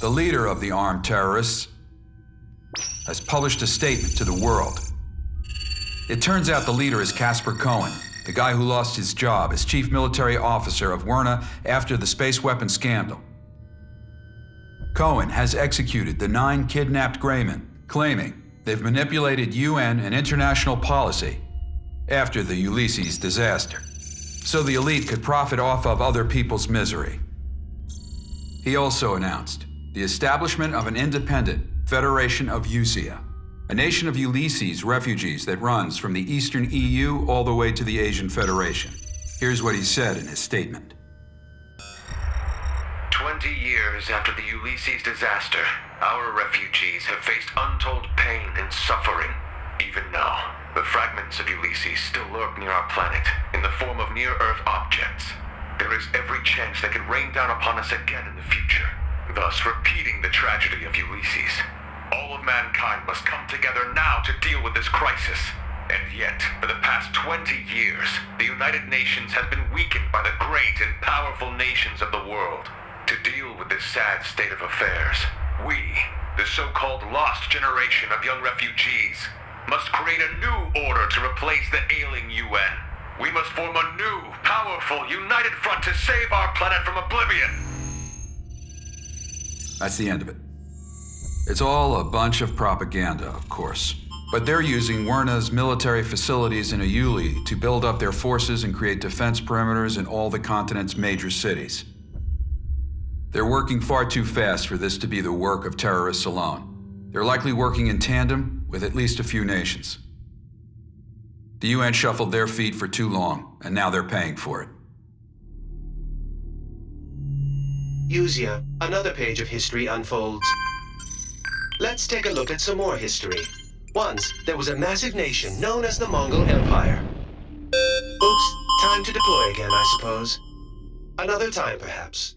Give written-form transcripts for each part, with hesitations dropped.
The leader of the armed terrorists has published a statement to the world. It turns out the leader is Casper Cohen, the guy who lost his job as chief military officer of Werna after the space weapon scandal. Cohen has executed the 9 kidnapped Greymen, claiming they've manipulated UN and international policy after the Ulysses disaster, so the elite could profit off of other people's misery. He also announced the establishment of an independent Federation of Usia, a nation of Ulysses refugees that runs from the Eastern EU all the way to the Asian Federation. Here's what he said in his statement. 20 years after the Ulysses disaster, our refugees have faced untold pain and suffering. Even now, the fragments of Ulysses still lurk near our planet in the form of near-Earth objects. There is every chance they could rain down upon us again in the future, thus repeating the tragedy of Ulysses. All of mankind must come together now to deal with this crisis. And yet, for the past 20 years, the United Nations has been weakened by the great and powerful nations of the world. To deal with this sad state of affairs, we, the so-called lost generation of young refugees, must create a new order to replace the ailing UN. We must form a new, powerful, united front to save our planet from oblivion. That's the end of it. It's all a bunch of propaganda, of course. But they're using Werna's military facilities in Ayuli to build up their forces and create defense perimeters in all the continent's major cities. They're working far too fast for this to be the work of terrorists alone. They're likely working in tandem with at least a few nations. The UN shuffled their feet for too long, and now they're paying for it. Usia, another page of history unfolds. Let's take a look at some more history. Once, there was a massive nation known as the Mongol Empire. Oops, time to deploy again, I suppose. Another time, perhaps.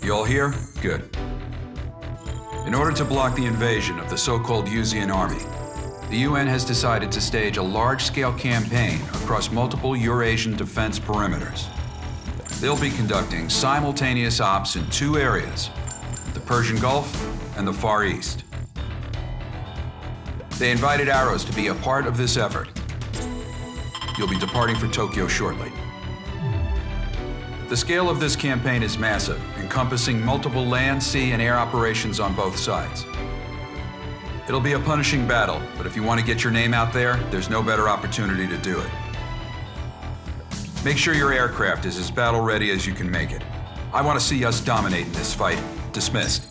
You all here? Good. In order to block the invasion of the so-called Usian army, the UN has decided to stage a large-scale campaign across multiple Eurasian defense perimeters. They'll be conducting simultaneous ops in 2 areas, the Persian Gulf and the Far East. They invited Arrows to be a part of this effort. You'll be departing for Tokyo shortly. The scale of this campaign is massive, encompassing multiple land, sea, and air operations on both sides. It'll be a punishing battle, but if you want to get your name out there, there's no better opportunity to do it. Make sure your aircraft is as battle-ready as you can make it. I want to see us dominating this fight. Dismissed.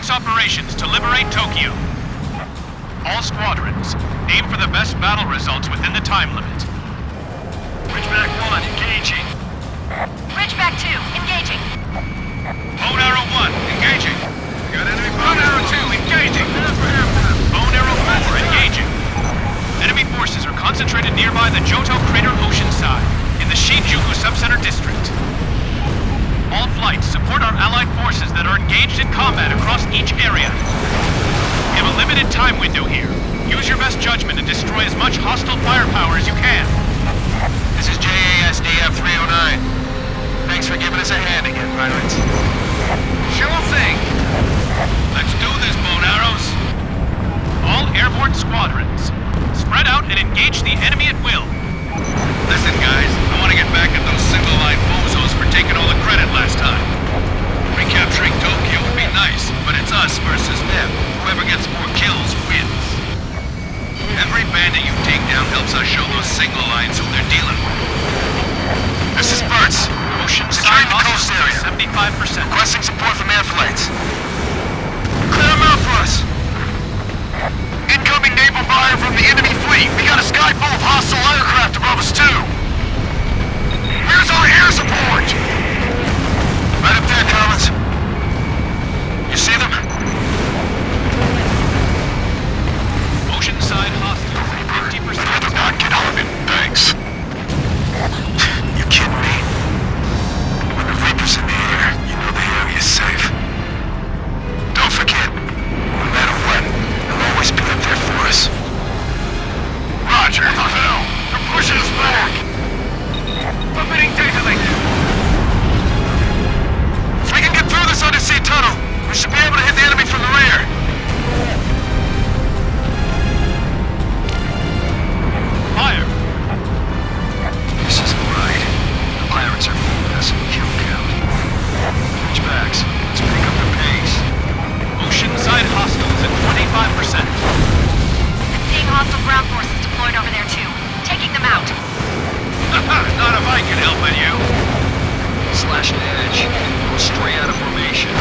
Operations to liberate Tokyo. All squadrons, aim for the best battle results within the time limit. Ridgeback 1, engaging. Ridgeback 2, engaging. Bone Arrow 1, engaging. Got enemy Bone Arrow 2, engaging. Bone Arrow 4, engaging. Enemy forces are concentrated nearby the Johto Crater ocean side, in the Shinjuku Subcenter District. All flights support our allied forces that are engaged in combat across each area. We have a limited time window here. Use your best judgment and destroy as much hostile firepower as you can. This is JASDF 309. Thanks for giving us a hand again, pilots. Sure thing. Let's do this, Bone helping you? Slash and edge. Stray out of formation.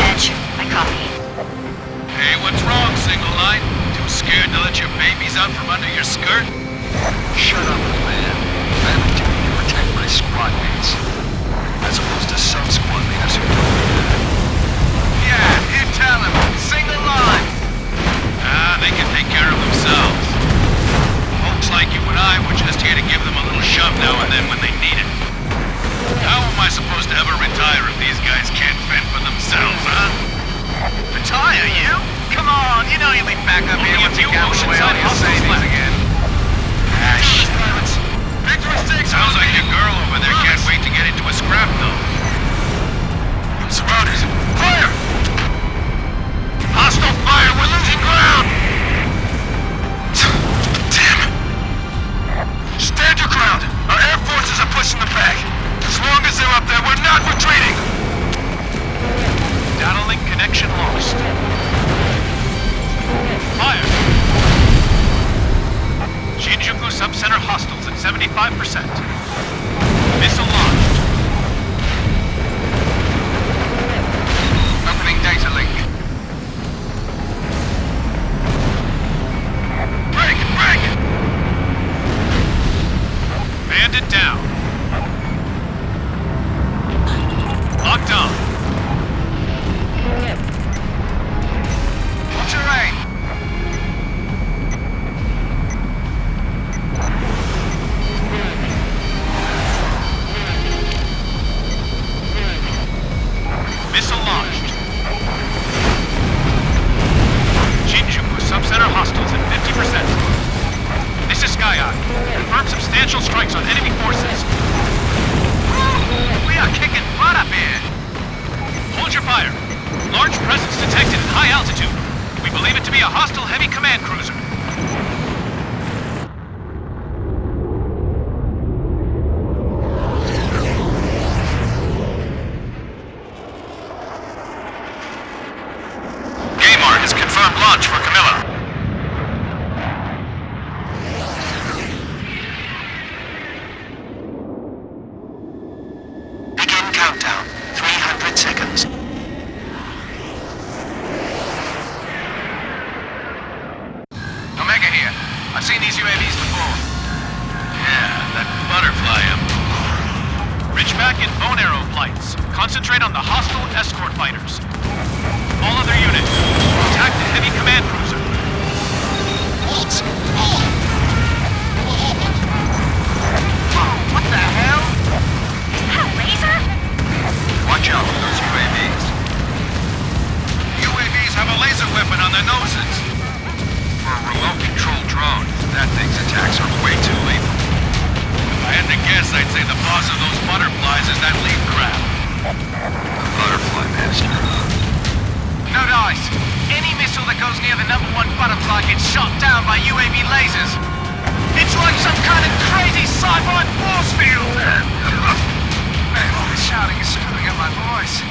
Edge, I copy. Hey, what's wrong, single line? Too scared to let your babies out from under your skirt? Shut up, man. I have a duty to protect my squad mates. As opposed to some squad leaders who don't do that. Yeah, you tell him. Single line. They can take care of themselves. Folks like you and I were just here to give them a little shove now and then when they need it. How am I supposed to ever retire if these guys can't fend for themselves, huh? Retire, you? Come on, you know you'll be back up here once you gamble away all your savings again. Ah, shit. Victory stakes. Sounds like your girl over there can't wait to get into a scrap, though. I'm surrounded. Fire! Hostile fire! We're losing ground! Damn it! Stand your ground! Our air forces are pushing them back. As long as they're up there, we're not retreating! Data link connection lost. Fire! Shinjuku Subcenter hostiles at 75%. Missile launched. Opening data link. Break! Break! Bandit down. Locked on. What's your aim? Missile launched. Shinjuku Subcenter hostiles at 50%. This is Skyeye. Confirm substantial strikes on enemy forces. We are kicking butt up here. Hold your fire. Large presence detected at high altitude. We believe it to be a hostile heavy command cruiser. Gaymar has confirmed launch for Camilla. Begin countdown. 300 seconds. Omega here. I've seen these UAVs before. Yeah, that butterfly emblem. Ridgeback and bone arrow flights. Concentrate on the hostile escort fighters. All other units, attack the heavy command cruiser. What the hell? Is that a laser? Watch out for those UAVs. UAVs have a laser weapon on their noses. For a remote-controlled drone, that thing's attacks are way too lethal. If I had to guess, I'd say the boss of those butterflies is that lead crab. The butterfly master. No dice. Any missile that goes near the #1 butterfly gets shot down by UAV lasers. It's like some kind of crazy sci-fi force field. Man, all this shouting is screwing up my voice.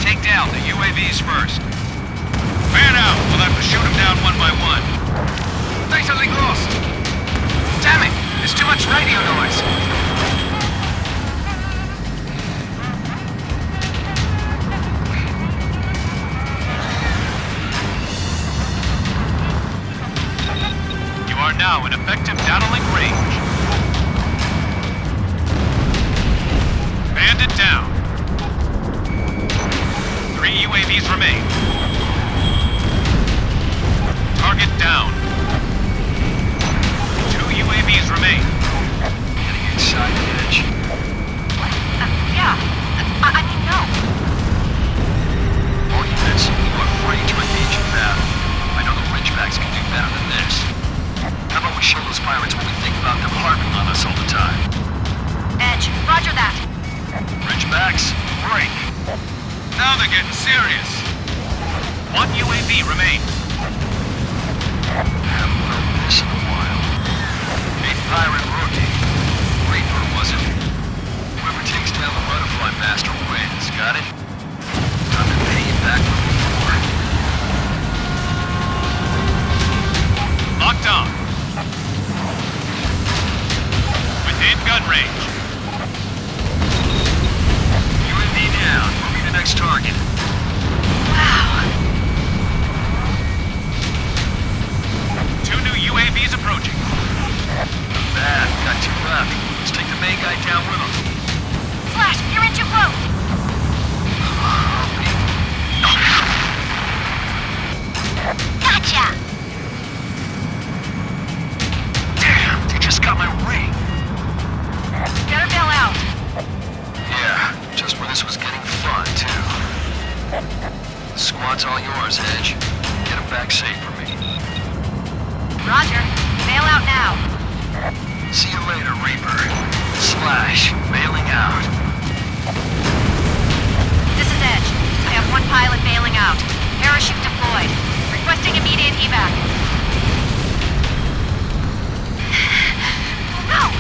Take down the UAVs first. Fan out. We'll have to shoot them down one by one. Data link lost. Damn it. There's too much radio noise. You are now in effective data link range. Bandit down. 3 UAVs remain. Target down. 2 UAVs remain. Getting inside the edge. Yeah. I mean, no. All units, you are free to engage in battle. I know the Ridgebacks can do better than this. How about we show those pirates what we think about them harping on us all the time? Edge, roger that. Ridgebacks, break. Now they're getting serious. 1 UAV remains. Haven't felt this in a while. Hey, pirate rookie. Reaper, was it? Whoever takes down the butterfly master wins, got it? Time to pay you back for before. Locked on. Within gun range. UAV down. Moving to next target. Wow. 2 new UAVs approaching. Bad. Got 2 left. Let's take the main guy down with him. Flash, you're in too close. Gotcha. Damn, they just got my ring. Better bail out. Yeah, just when this was getting fun, too. The squad's all yours, Edge. Get him back safe for me. Roger. Bail out now. See you later, Reaper. Slash, bailing out. This is Edge. I have 1 pilot bailing out. Parachute deployed. Requesting immediate evac. No!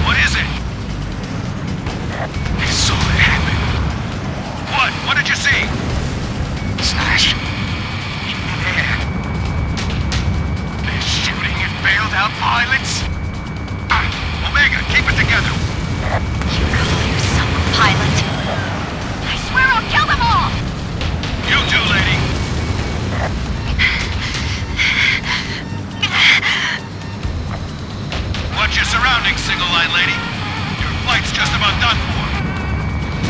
What is it? I saw it happen. What? What did you see? Slash. In midair. They're shooting at bailed out pilots? Omega, keep it together. You call yourself a pilot? I swear I'll kill them all! You too, lady. Watch your surroundings, single line lady. Your flight's just about done for.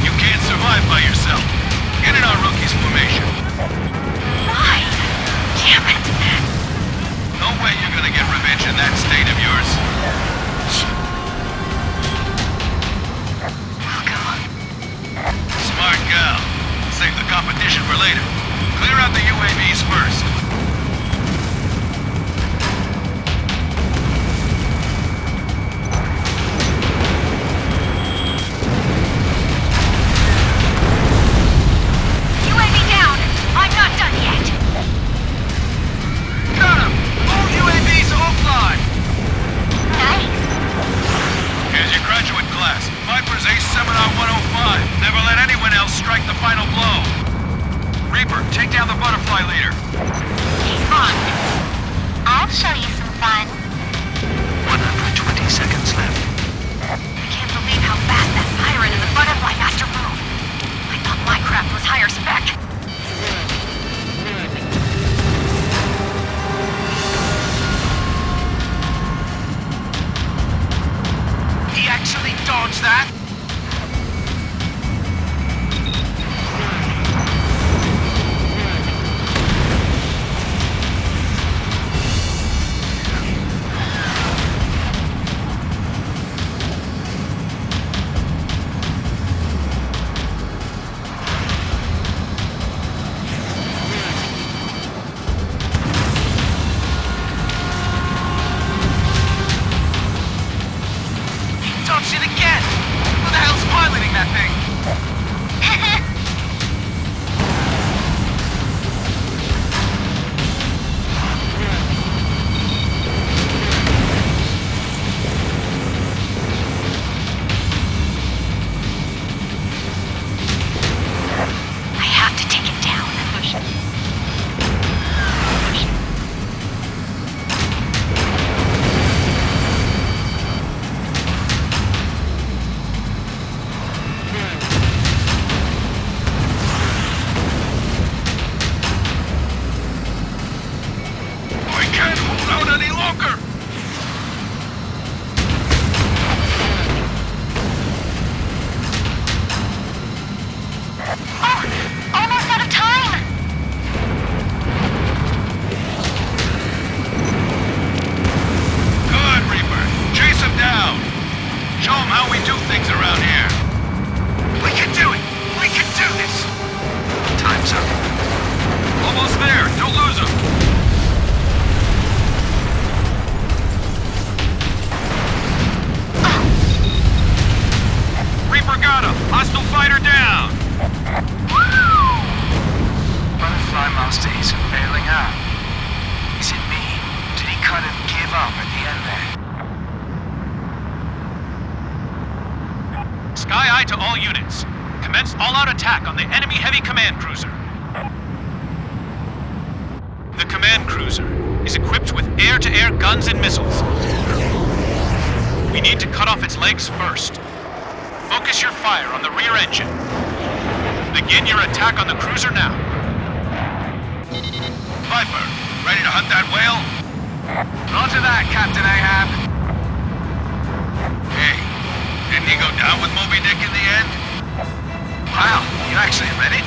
You can't survive by yourself. Get in our rookie's formation. Why? Damn it! No way you're gonna get revenge in that state of yours. I'll go. Smart gal. Save the competition for later. Clear out the UAVs first. UAV down! I'm not done yet! Got him! All UAVs offline! Nice! Here's your graduate class. Viper's Ace Seminar 105. Never let anyone else strike the final blow. Reaper, take down the butterfly leader. Fun. I'll show you some fun. 120 seconds left. I can't believe how fast that pirate and the butterfly master move. I thought my craft was higher spec. He actually dodged that? Dodged it again! Who the hell's piloting that thing? I have to take it down. I can't hold out any longer! Oh! Almost out of time! Good, Reaper. Chase him down. Show him how we do things around here. We can do it! We can do this! Time's up. Almost there. Don't lose him. Reaper got him. Hostile fighter down. Butterfly Master isn't bailing out. Is it me? Did he kind of give up at the end there? Sky Eye to all units. Commence all-out attack on the enemy heavy command cruiser. The command cruiser is equipped with air-to-air guns and missiles. We need to cut off its legs first. Focus your fire on the rear engine. Begin your attack on the cruiser now. Viper, ready to hunt that whale? Roger that, Captain Ahab. Hey, didn't he go down with Moby Dick in the end? Wow, you actually admit it?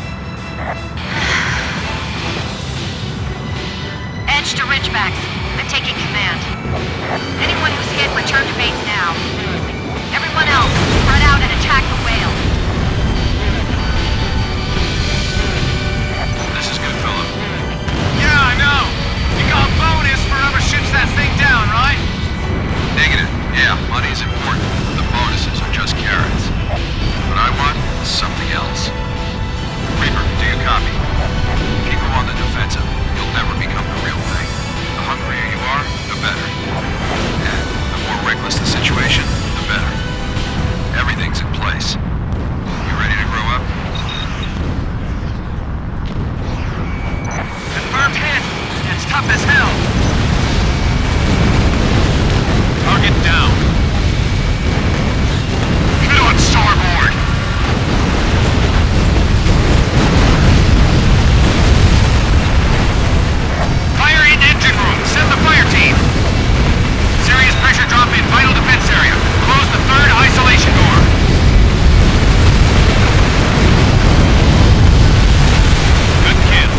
Edge to Ridgebacks. I'm taking command. Anyone who's hit, return to base now. Everyone else, spread out and attack the whale. This is good, Philip. Yeah, I know. You got a bonus for whoever shoots that thing down, right? Negative. Yeah, money's important. The bonuses are just carrots. What I want is something else. Reaper, do you copy? Keep him on the defensive. You'll never become the real thing. The hungrier you are, the better. And the more reckless the situation, the better. Everything's in place. You ready to grow up? Confirmed hit. It's tough as hell. Target down. Hit on starboard! Fire in engine room. Send the fire team. Serious pressure drop in vital defense area. Close the third isolation door. Good kill.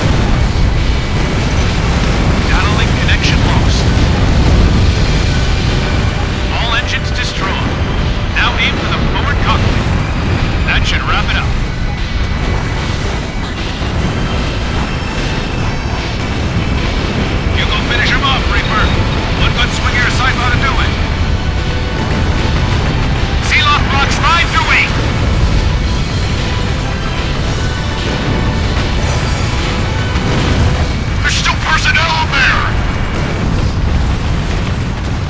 Data link connection lost. All engines destroyed. Now aim for the forward cockpit. That should wrap it up. You go finish him off, Reaper. One good swing of your scythe ought to do it. Sealoft blocks 5 through 8. There's still personnel on there!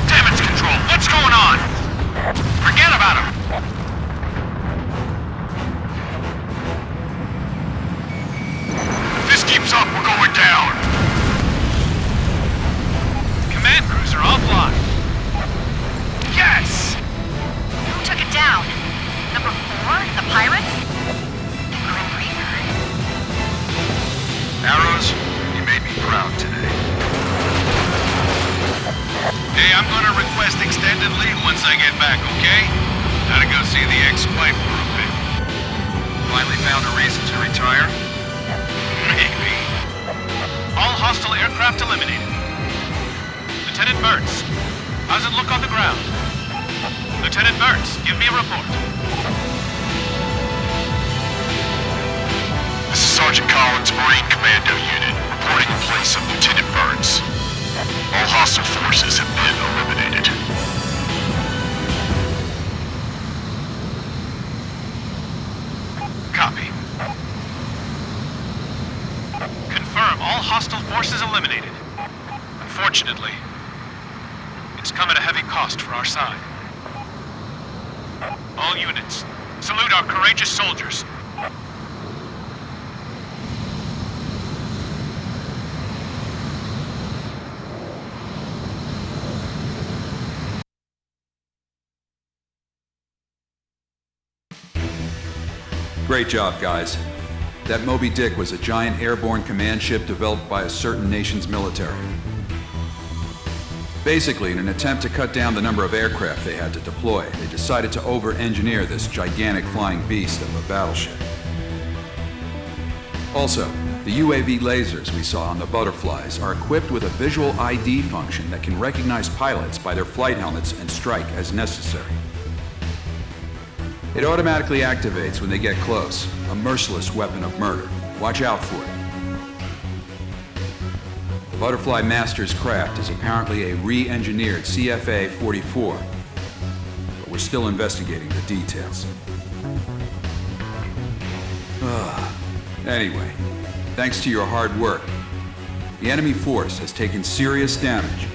Damage control, what's going on? Forget about him. If this keeps up, we're going down! Command cruiser offline. Yes! Who took it down? Number 4? The pirates? The Grim Reaper. Arrows, you made me proud today. Hey, I'm gonna request extended leave once I get back, okay? Gotta go see the ex-wife for a bit. Finally found a reason to retire? Maybe. All hostile aircraft eliminated. Lieutenant Burns, how's it look on the ground? Lieutenant Burns, give me a report. This is Sergeant Collins, Marine Commando Unit, reporting in place of Lieutenant Burns. All hostile forces have been eliminated. Copy. Confirm all hostile forces eliminated. Unfortunately, it's come at a heavy cost for our side. All units, salute our courageous soldiers. Great job, guys. That Moby Dick was a giant airborne command ship developed by a certain nation's military. Basically, in an attempt to cut down the number of aircraft they had to deploy, they decided to over-engineer this gigantic flying beast of a battleship. Also, the UAV lasers we saw on the butterflies are equipped with a visual ID function that can recognize pilots by their flight helmets and strike as necessary. It automatically activates when they get close, a merciless weapon of murder. Watch out for it. The Butterfly Master's craft is apparently a re-engineered CFA-44, but we're still investigating the details. Anyway, thanks to your hard work, the enemy force has taken serious damage.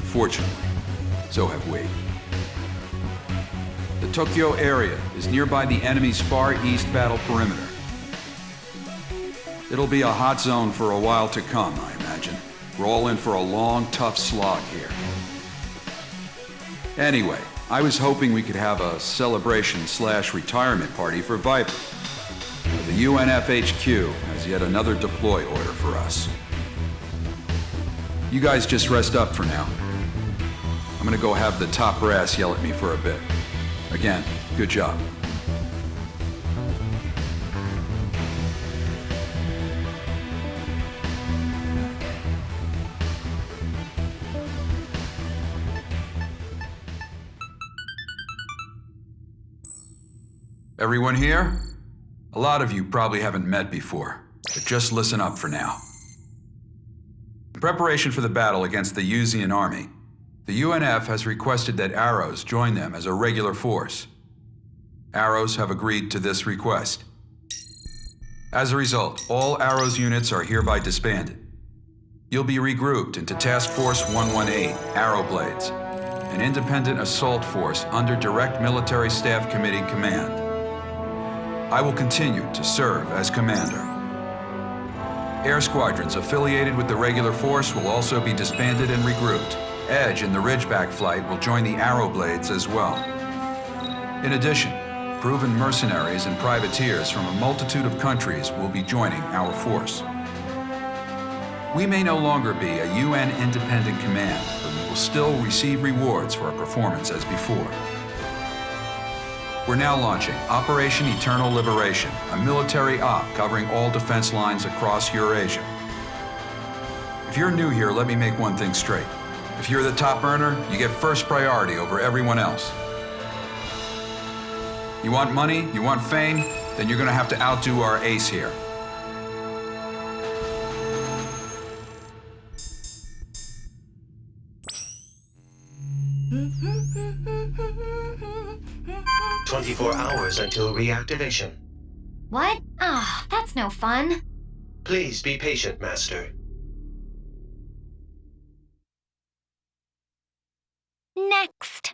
Unfortunately, so have we. The Tokyo area is nearby the enemy's far east battle perimeter. It'll be a hot zone for a while to come, I imagine. We're all in for a long, tough slog here. Anyway, I was hoping we could have a celebration/retirement party for Viper. But the UNFHQ has yet another deploy order for us. You guys just rest up for now. I'm gonna go have the top brass yell at me for a bit. Again, good job. Everyone here? A lot of you probably haven't met before, but just listen up for now. In preparation for the battle against the Yuzian army, the UNF has requested that Arrows join them as a regular force. Arrows have agreed to this request. As a result, all Arrows units are hereby disbanded. You'll be regrouped into Task Force 118, Arrowblades, an independent assault force under Direct Military Staff Committee command. I will continue to serve as commander. Air squadrons affiliated with the regular force will also be disbanded and regrouped. Edge and the Ridgeback flight will join the Arrowblades as well. In addition, proven mercenaries and privateers from a multitude of countries will be joining our force. We may no longer be a UN independent command, but we will still receive rewards for our performance as before. We're now launching Operation Eternal Liberation, a military op covering all defense lines across Eurasia. If you're new here, let me make one thing straight. If you're the top earner, you get first priority over everyone else. You want money, you want fame, then you're gonna have to outdo our ace here. – 24 hours until reactivation. What? Ah, that's no fun. Please be patient, Master. Next.